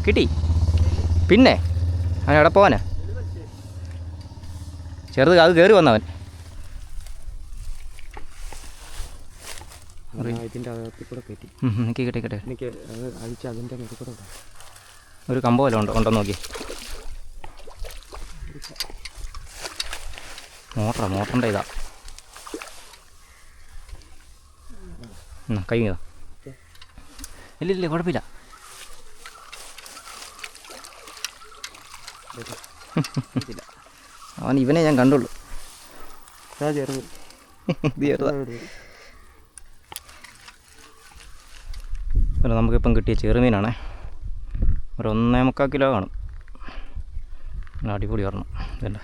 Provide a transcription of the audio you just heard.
കിട്ടി. പിന്നെ അവൻ എവിടെ പോവാനാ? ചെറുത് അത് കയറി വന്നവൻ. ഇതിൻ്റെ അകത്തിൽ കൂടെ കയറ്റി. എനിക്ക് കിട്ടെ എനിക്ക് അഴിച്ച് അതിൻ്റെ മേലെ കൂടെ ഒരു കമ്പ് പോലെ ഉണ്ടോ നോക്കി. മോട്ടറിൻ്റെ ഇതാ. കൈ ഇതാ. ഇല്ല കുഴപ്പമില്ല. അവൻ ഇവനെ ഞാൻ കണ്ടുള്ളൂ. നമുക്കിപ്പം കിട്ടിയ ചെറുമീനാണേ. ഒരു 1.25 കിലോ കാണും. അടിപൊളി പറഞ്ഞു. ഇതല്ല